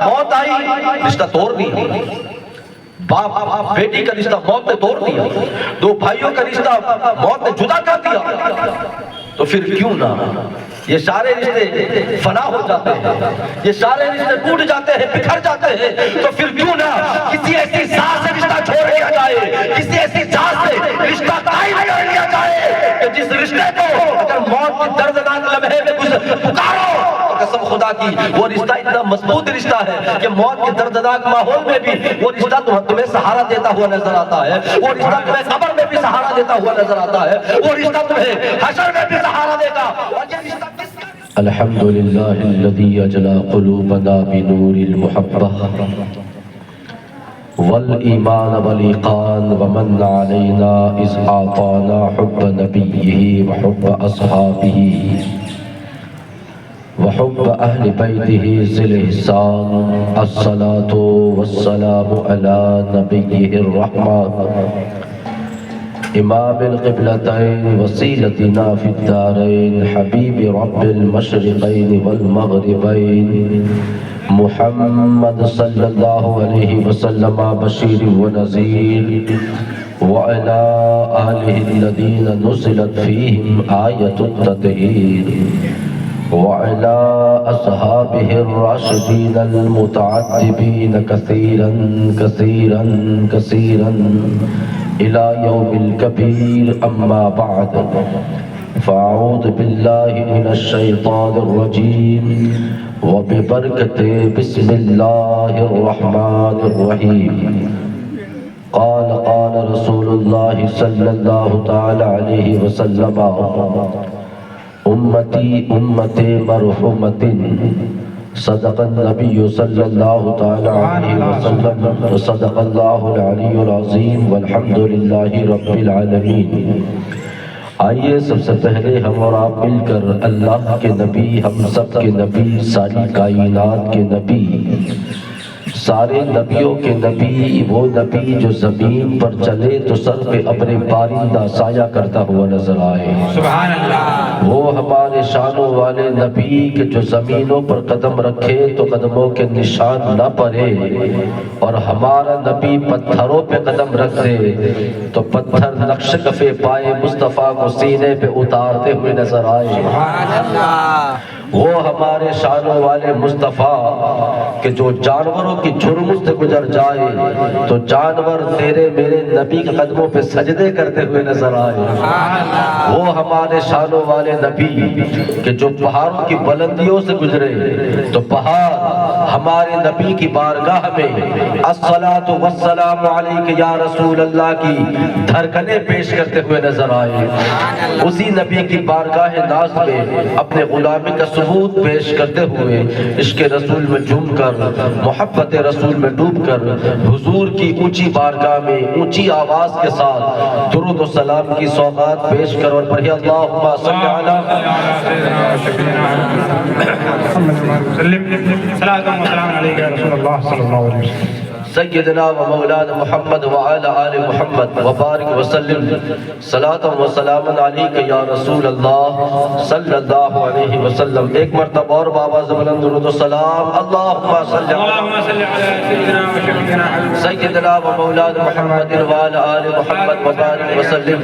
موت آئی رشتہ توڑ دیا، باپ بیٹی کا رشتہ موت نے توڑ دیا، دو بھائیوں کا رشتہ موت نے جدا کر دیا، تو پھر کیوں نہ یہ سارے رشتے فنا ہو جاتے ہیں، یہ سارے رشتے ٹوٹ جاتے ہیں، بکھر جاتے ہیں، تو پھر کیوں نہ کسی ایسی ذات سے رشتہ چھوڑ دیا جائے، کسی ایسی ذات سے رشتہ قائم کر لیا جائے کہ جس رشتے کو اگر موت کی دردناک لمحے میں کچھ پکارو تو قسم خدا کی وہ رشتہ اتنا مضبوط رشتہ ہے کہ موت کے دردناک ماحول میں بھی وہ رشتہ تمہیں سہارا دیتا ہوا نظر آتا ہے، وہ رشتہ تمہیں قبر میں بھی سہارا دیتا ہوا نظر آتا ہے، وہ رشتہ تمہیں حشر میں بھی سہارا دے گا۔ اور یہ رشتہ الحمدللہ الذی اجلا قلوبنا بنور المحبہ والایمان والیقان ومن علینا اذ اعطانا حب نبیہ وحب اصحابہ وحب اہل بیتہ ذی الاحسان الصلاة والسلام علی نبیہ الرحمن امام القبلتین وسیلتنا فی الدارین حبیب رب المشرقین والمغربین محمد صلی اللہ علیہ وسلم بشیر و نذیر وعلی آلہ الذین نزلت فیہم آیۃ التطہیر وعلى أصحابه الراشدين المتعتبين كثيرا كثيرا كثيرا إلى يوم الكبير أما بعد فأعوذ بالله من الشيطان الرجيم وببركة بسم الله الرحمن الرحيم قال رسول الله صلى الله تعالى عليه وسلم امتی مرحومت صدق النبی صلی اللہ تعالی علیہ وسلم صدق اللہ العلی العظیم والحمدللہ رب العالمین۔ آئیے سب سے پہلے ہم اور آپ مل کر اللہ کے نبی، ہم سب کے نبی، ساری کائنات کے نبی، سارے نبیوں کے نبی، وہ نبی جو زمین پر چلے تو سر پہ اپنے بارندہ سایہ کرتا ہوا نظر آئے، سبحان اللہ، وہ ہمارے شانوں والے نبی کہ جو زمینوں پر قدم رکھے تو قدموں کے نشان نہ پڑے، اور ہمارا نبی پتھروں پہ قدم رکھ دے تو پتھر نقش کفے پائے مصطفیٰ کو سینے پہ اتارتے ہوئے نظر آئے۔ سبحان اللہ، وہ ہمارے شانوں والے مصطفیٰ کہ جو جانوروں کی جرم سے گزر جائے تو جانور تیرے میرے نبی کے قدموں پہ سجدے کرتے ہوئے نظر آئے۔ وہ ہمارے شانوں والے نبی کہ جو پہاڑوں کی بلندیوں سے گزرے تو پہاڑ ہمارے نبی کی بارگاہ میں الصلاۃ والسلام علیک یا رسول اللہ کی دھڑکنیں پیش کرتے ہوئے نظر آئے۔ اسی نبی کی بارگاہ ناز میں اپنے غلامی کا ثبوت پیش کرتے ہوئے عشق رسول میں جھوم کر، محبت رسول میں ڈوب کر حضور کی اونچی بارگاہ میں اونچی آواز کے ساتھ درود و سلام کی سوغات پیش کر اور پڑھیں اللہم صلی علی سیدنا و مولانا محمد وعلی آل محمد وبارک وسلم صلاۃ و سلام علیک یا رسول اللہ صلی اللہ علیہ وسلم۔ ایک مرتبہ اور بابا بلند درود و سلام اللہم صلی سیدنا و مولانا محمد وعلی آل محمد وبارک وسلم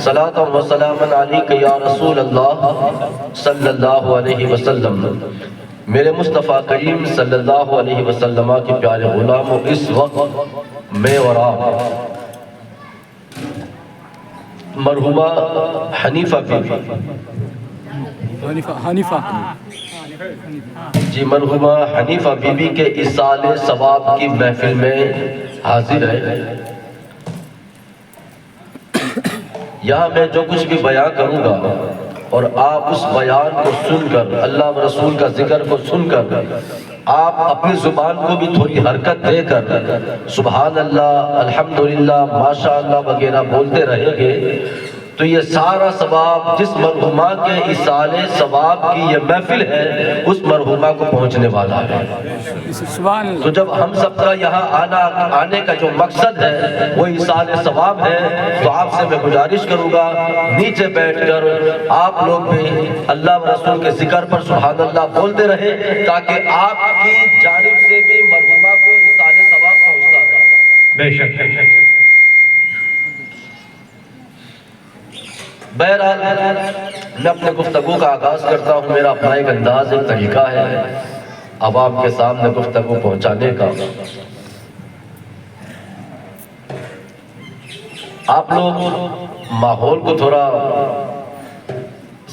صلاۃ و سلام علیک یا رسول اللہ صلی اللہ علیہ وسلم۔ میرے مصطفیٰ کریم صلی اللہ علیہ وسلم کے پیارے غلاموں، اس وقت میں اور آپ مرحومہ حنیفہ مرحومہ حنیفہ بی بی کے ایصال ثواب کی محفل میں حاضر ہے۔ یہاں میں جو کچھ بھی بیان کروں گا اور آپ اس بیان کو سن کر، اللہ و رسول کا ذکر کو سن کر، آپ اپنی زبان کو بھی تھوڑی حرکت دے کر سبحان اللہ، الحمدللہ، ماشاءاللہ وغیرہ بولتے رہیں گے تو یہ سارا ثواب جس مرحومہ کے ایصال ثواب کی یہ محفل ہے اس مرحومہ کو پہنچنے والا ہے۔ تو جب ہم سب کا یہاں آنے کا جو مقصد ہے وہ ایصال ثواب ہے تو آپ سے میں گزارش کروں گا نیچے بیٹھ کر آپ لوگ بھی اللہ و رسول کے ذکر پر سبحان اللہ بولتے رہے تاکہ آپ کی جانب سے بے شک بہرحال میں اپنے گفتگو کا آغاز کرتا ہوں. میرا اپنا ایک انداز، ایک طریقہ ہے عوام کے سامنے گفتگو پہنچانے کا. آپ لوگ ماحول کو تھوڑا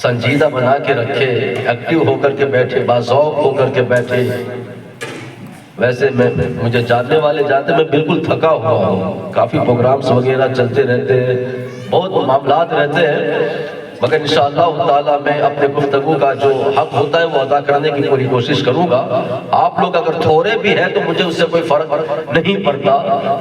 سنجیدہ بنا کے رکھے، ایکٹیو ہو کر کے بیٹھے، باذوق ہو کر کے بیٹھے. ویسے مجھے جاننے والے جانتے میں بالکل تھکا ہوا ہوں. کافی پروگرامز وغیرہ چلتے رہتے ہیں، بہت معاملات رہتے ہیں، مگر انشاءاللہ تعالیٰ میں اپنے گفتگو کا جو حق ہوتا ہے وہ ادا کرنے کی پوری کوشش کروں گا. آپ لوگ اگر تھوڑے بھی ہیں تو مجھے اس سے کوئی فرق نہیں پڑتا،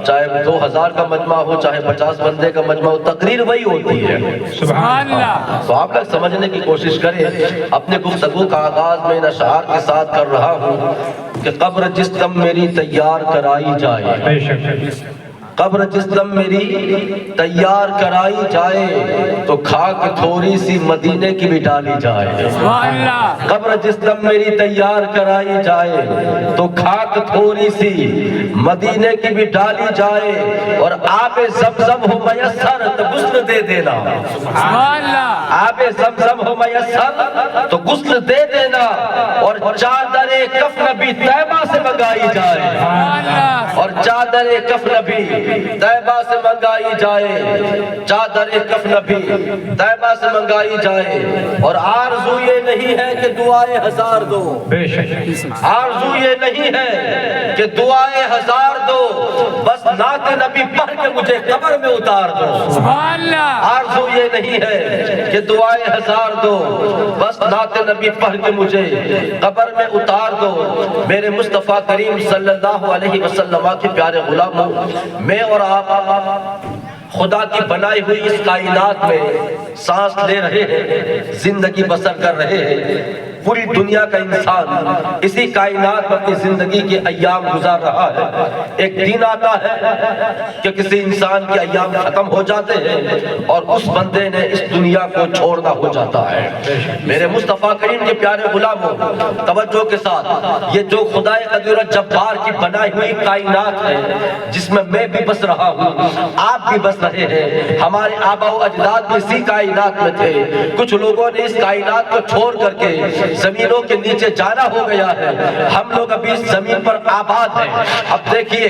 چاہے 2000 کا مجمع ہو چاہے 50 بندے کا مجمع ہو، تقریر وہی ہوتی ہے. سبحان اللہ. تو آپ لوگ سمجھنے کی کوشش کریں. اپنے گفتگو کا آغاز میں ان اشعار کے ساتھ کر رہا ہوں کہ قبر جس دم میری تیار کرائی جائے، بے شک قبر جس دم میری تیار کرائی جائے تو خاک تھوڑی سی مدینے کی بھی ڈالی جائے. سبحان اللہ. قبر جس دم میری تیار کرائی جائے تو خاک تھوڑی سی مدینے کی بھی ڈالی جائے، اور آب زمزم ہو میسر تو غسل دے دینا. سبحان اللہ. آب زمزم ہو میسر تو غسل دے دینا، اور چادر کفن بھی طیبہ سے منگائی جائے، سبحان اللہ. اور چادر کفن بھی طیبہ سے منگائی جائے، چادر کفن بھی طیبہ سے منگائی جائے. اور آرزو یہ نہیں ہے کہ دعائیں ہزار دو، بے شک آرزو یہ نہیں ہے کہ دعائیں ہزار دو، بس نعت نبی پڑھ کے مجھے قبر میں اتار دو. سبحان اللہ. آرزو یہ نہیں ہے کہ دعائیں ہزار دو، بس نعت نبی پڑھ کے مجھے قبر میں اتار دو. میرے مصطفیٰ کریم صلی اللہ علیہ وسلم کے پیارے غلاموں، میں اور آپ خدا کی بنائی ہوئی اس کائنات میں سانس لے رہے ہیں، زندگی بسر کر رہے ہیں. پوری دنیا کا انسان اسی کائنات میں اپنی زندگی کے ایام گزار رہا ہے. ایک دن آتا ہے کہ کسی انسان کے ایام ختم ہو جاتے ہیں اور اس بندے نے اس دنیا کو چھوڑنا ہو جاتا ہے. میرے مصطفیٰ کریم کے پیارے غلاموں، توجہ کے ساتھ، یہ جو خدا قدیر جبار کی بنائی ہوئی کائنات ہے جس میں بھی بس رہا ہوں، آپ بھی بس رہے ہیں، ہمارے آبا و اجداد بھی اسی کائنات میں تھے. کچھ لوگوں نے اس کائنات کو چھوڑ کر کے زمینوں کے نیچے جانا ہو گیا ہے، ہم لوگ ابھی اس زمین پر آباد ہیں. اب دیکھیے،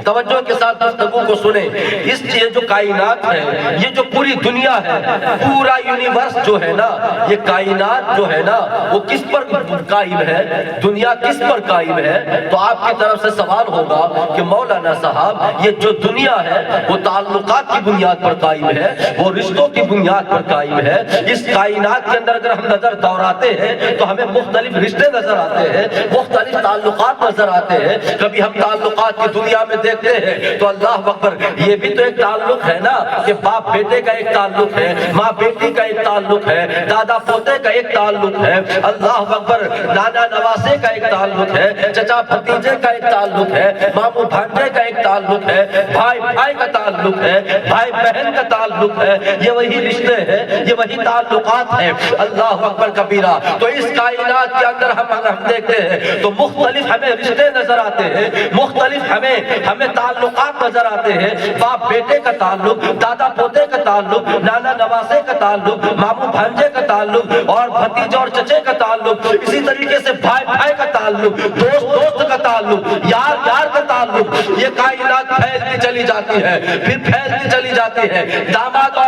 توجہ کے ساتھ گفتگو کو سنیں. یہ جو کائنات ہے، یہ جو پوری دنیا ہے، پورا یونیورس جو ہے نا، یہ کائنات جو ہے نا، وہ کس پر قائم ہے؟ دنیا کس پر قائم ہے؟ تو آپ کی طرف سے سوال ہوگا کہ مولانا صاحب، یہ جو دنیا ہے وہ تعلقات کی بنیاد پر قائم ہے، وہ رشتوں کی بنیاد پر قائم ہے. اس کائنات کے اندر اگر ہم نظر دوڑاتے ہیں تو ہمیں مختلف رشتے نظر آتے ہیں، مختلف تعلقات نظر آتے ہیں. کبھی ہم تعلقات کی دنیا میں دیکھتے ہیں تو اللہ اکبر، یہ بھی تو ایک تعلق ہے نا کہ باپ بیٹے کا ایک تعلق ہے، ماں بیٹی کا ایک تعلق ہے، دادا پوتے کا ایک تعلق ہے. اللہ اکبر، نانا نواسے کا ایک تعلق ہے، چچا بھتیجے کا ایک تعلق ہے، ماموں بھانجے کا ایک تعلق ہے، بھائی بھائی کا تعلق ہے، بھائی بہن کا تعلق ہے. یہ وہی رشتے ہیں، یہ وہی تعلقات ہیں. اللہ اکبر کبیرہ. تو اس کائنات کے اندر ہم دیکھتے ہیں تو مختلف ہمیں رشتے نظر آتے ہیں، مختلف ہمیں تعلقات نظر آتے ہیں. باپ بیٹے کا تعلق، دادا پوتے کا تعلق، نانا نواسے کا تعلق، ماموں بھانجے کا تعلق، اور بھتیجے اور چچے کا تعلق. اسی طریقے سے بھائی بھائی کا تعلق، دوست دوست کا تعلق، یار یار کا تعلق. یہ کائنات پھیلتی چلی جاتی ہے، پھر پھیلتی چلی جاتی ہے. داماد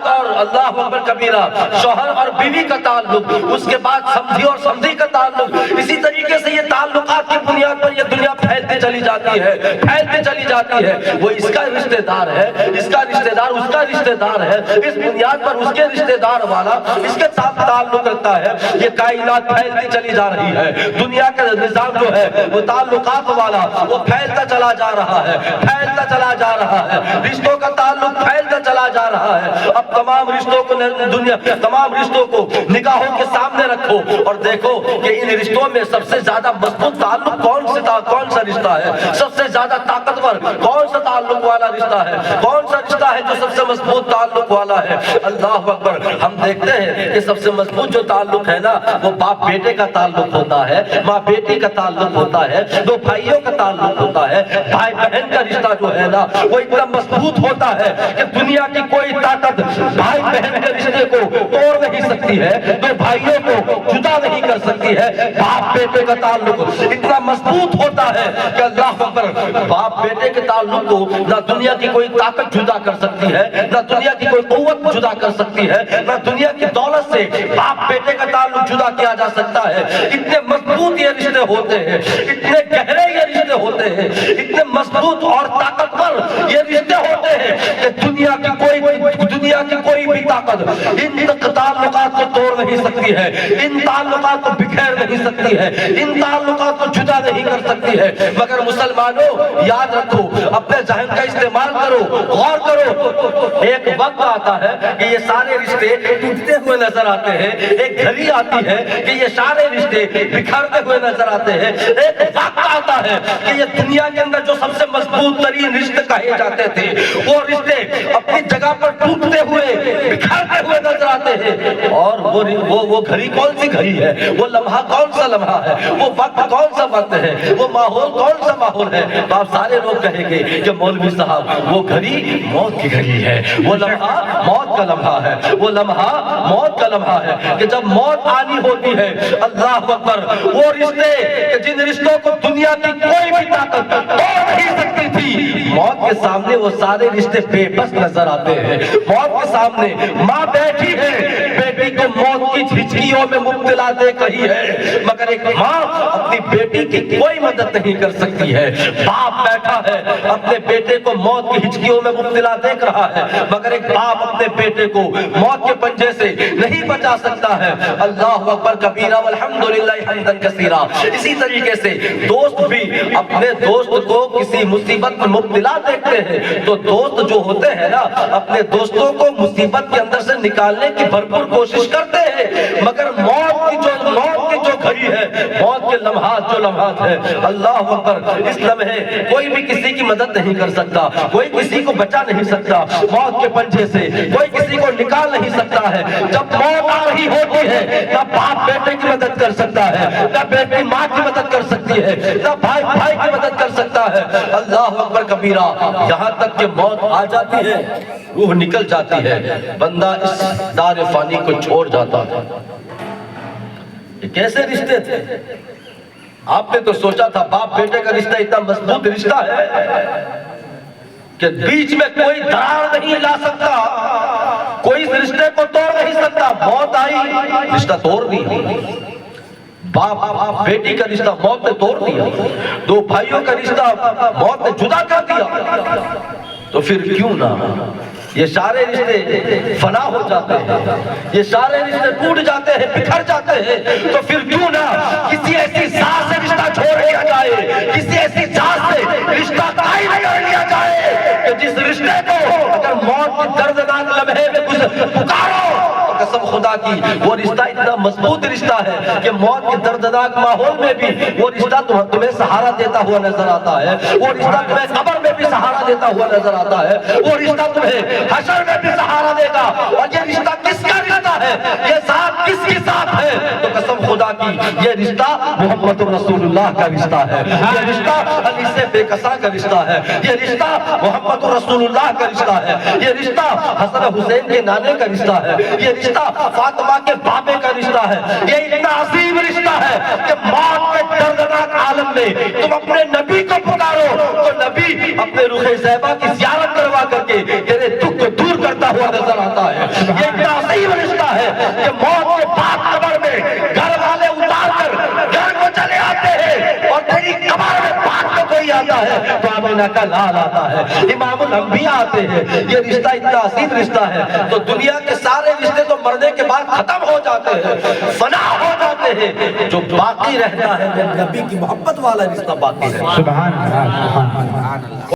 اور اللہ اکبر کبیرہ، شوہر اور بیوی کا تعلق، اس کے بعد سمدھی اور سمدھی کا تعلق. اسی طریقے سے یہ تعلقات کی بنیاد پر یہ دنیا پھیلتی چلی جاتی ہے، پھیلتی چلی جاتی ہے. وہ اس کا رشتہ دار ہے، اس کا رشتہ دار اس کا رشتہ دار ہے، اس بنیاد پر اس کے رشتہ دار والا اس کے ساتھ تعلق رکھتا ہے. یہ کائنات پھیلتی چلی جا رہی ہے. دنیا کا نظام جو ہے وہ تعلقات والا، وہ پھیلتا چلا جا رہا ہے، پھیلتا چلا جا رہا ہے. رشتوں کا تعلق پھیلتا چلا جا رہا ہے. اب تمام رشتوں کو تمام رشتوں کو نگاہوں کے سامنے رکھو اور دیکھو کہ ان رشتوں میں سب سے زیادہ مضبوط تعلق کون سا رشتہ ہے؟ سب سے زیادہ طاقتور کون سا تعلق والا رشتہ ہے؟ کون سا رشتہ ہے جو سب سے مضبوط تعلق والا ہے؟ اللہ اکبر. ہم دیکھتے ہیں کہ سب سے مضبوط جو تعلق ہے نا وہ باپ بیٹے کا تعلق ہوتا ہے, ماں بیٹی کا تعلق ہوتا ہے, دو بھائیوں کا تعلق ہوتا ہے, بھائی بہن کا رشتہ جو ہے نا وہ اتنا مضبوط ہوتا ہے کہ دنیا کی کوئی طاقت بھائی بہن کے رشتے کو توڑ نہیں سکتی ہے, دو بھائیوں کو جدا نہیں کر سکتی ہے. باپ بیٹے کا تعلق اتنا مضبوط ہوتا ہے کہ اللہ اکبر, باپ بیٹے کے تعلق کو نہ دنیا کی کوئی طاقت جدا کر سکتی ہے, نہ دنیا کی کوئی قوت جدا کر سکتی ہے, نہ دنیا کی دولت سے باپ بیٹے کا تعلق جدا کیا جا سکتا ہے. اتنے مضبوط یہ رشتے ہوتے ہیں, اتنے گہرے یہ رشتے ہوتے ہیں, اتنے مضبوط اور طاقتور یہ رشتے ہوتے ہیں کہ دنیا کی کوئی بھی طاقت ان تعلقات کو توڑ نہیں سکتی ہے, ان تعلقات کو بکھیر نہیں سکتی ہے, ان تعلقات کو جدا نہیں کر سکتی ہے. مگر مسلمانوں یاد رکھو, اپنے ذہن کا استعمال کرو, غور کرو. ایک وقت آتا ہے کہ یہ سارے رشتے ٹوٹتے ہوئے نظر آتے ہیں, ایک گھڑی آتی ہے کہ یہ سارے رشتے بکھرتے ہوئے نظر آتے ہیں. ایک وقت آتا ہے کہ یہ دنیا کے اندر جو سب سے مضبوط ترین رشتے کہے جاتے تھے وہ رشتے اپنی جگہ پر ٹوٹتے ہوئے بکھرتے ہوئے نظر آتے ہیں. اور وہ گھڑی کون سی گھڑی ہے, وہ لمحہ کون سا لمحہ ہے, وہ وقت کون سا وقت ہے, وہ ماحول کون سا ماحول ہے؟ تو آپ سارے لوگ کہیں گے کہ مولوی صاحب وہ گھڑی موت کی گھڑی ہے, وہ لمحہ موت کا لمحہ ہے, وہ لمحہ موت کا لمحہ ہے کہ جب موت آنی ہوتی ہے. اللہ اکبر, وہ رشتے کہ جن رشتوں کو دنیا کی کوئی بھی طاقت توڑ نہیں سکتی تھی, موت کے سامنے وہ سارے رشتے بے بس نظر آتے ہیں. موت کے سامنے ماں بیٹھی ہے, بیٹی کو موت کی جھجکیوں میں مبتلا دیکھ رہی ہے, مگر ایک ماں اپنی بیٹی کی کوئی مدد نہیں کر سکتی ہے. باپ بیٹھا ہے, اپنے بیٹے کو موت کی ہچکیوں میں مبتلا دیکھ رہا ہے, مگر ایک باپ اپنے بیٹے کو موت کے پنجے سے نہیں بچا سکتا ہے. اللہ اکبر کبیرہ والحمدللہ حمداً کثیرا. اسی طریقے سے دوست بھی اپنے دوست کو کسی مصیبت میں مبتلا دیکھتے ہیں تو دوست جو ہوتے ہیں نا اپنے دوستوں کو مصیبت کے اندر سے نکالنے کی بھرپور کوشش کرتے ہیں. مگر موت کی جو گھڑی ہے, موت کے لمحات جو لمحات ہے, اللہ اکبر, اس لمحے کوئی بھی کسی کی مدد نہیں کر سکتا, کوئی کسی کو بچا نہیں سکتا. موت کے پنجے سے کوئی کسی کو نکال نہیں سکتا ہے. جب موت آ رہی ہوتی ہے نہ باپ بیٹے کی مدد کر سکتا ہے, نہ بیٹی ماں کی مدد کر سکتی ہے, نہ بھائی بھائی کی مدد کر سکتا ہے. اللہ اکبر کبیرہ, یہاں تک کہ موت آ جاتی ہے, روح نکل جاتی ہے, بندہ اس دار فانی کو چھوڑ جاتا ہے. یہ کیسے رشتے تھے؟ آپ نے تو سوچا تھا باپ بیٹے کا رشتہ اتنا مضبوط رشتہ ہے کہ بیچ میں کوئی درار نہیں لا سکتا, کوئی اس رشتے کو توڑ نہیں سکتا. موت آئی, رشتہ توڑ دیا. باپ بیٹی کا رشتہ موت نے توڑ دیا, دو بھائیوں کا رشتہ موت نے جدا کر دیا. تو پھر کیوں نہ یہ سارے رشتے فنا ہو جاتے ہیں, یہ سارے رشتے ٹوٹ جاتے ہیں, بکھر جاتے ہیں. تو پھر کیوں نہ کسی ایسی ذات سے رشتہ چھوڑ لیا جائے, کسی ایسی ذات سے رشتہ قائم کر لیا جائے کہ جس رشتے کو اگر موت کی دردناک لمحے میں کچھ پکارو, قسم خدا کی وہ رشتہ اتنا مضبوط رشتہ ہے کہ موت کے دردناک ماحول میں بھی وہ رشتہ تمہیں سہارا دیتا ہوا نظر آتا ہے, وہ رشتہ تمہیں قبر میں بھی سہارا دیتا ہوا نظر آتا ہے, وہ رشتہ تمہیں حشر میں بھی سہارا دے گا. اور یہ رشتہ کس کا رشتہ ہے, یہ ذات کس کی ذات ہے؟ تو قسم خدا کی یہ رشتہ محمد رسول اللہ کا رشتہ ہے, یہ رشتہ علی سے بے کساں کا رشتہ ہے, یہ رشتہ محمد رسول اللہ کا رشتہ ہے, یہ رشتہ حسن حسین کے نانے کا رشتہ ہے, یہ رشتہ فاطمہ کے بابے کا رشتہ ہے. یہ اتنا عظیم رشتہ ہے کہ موت کے دردناک عالم میں تم اپنے نبی کو پکارو تو نبی اپنے رخ زیبا کی زیارت کروا کر کے تیرے دکھ کو دور کرتا ہوا نظر آتا ہے. یہ اتنا عظیم رشتہ ہے کہ موت کے بعد قبر میں گھر والے اتار کر گھر کو چلے آتے ہیں اور تیری قبر میں بعد میں کوئی آتا ہے تو آمینہ کا لال آتا ہے, امام الانبیاء آتے ہیں. یہ رشتہ اتنا عظیم رشتہ ہے. تو دنیا کے سارے رشتے تو مرنے کے بعد ختم ہو جاتے ہیں, فنا ہو جاتے ہیں, جو باقی رہتا ہے وہ نبی کی محبت والا رشتہ باقی ہے. سبحان اللہ.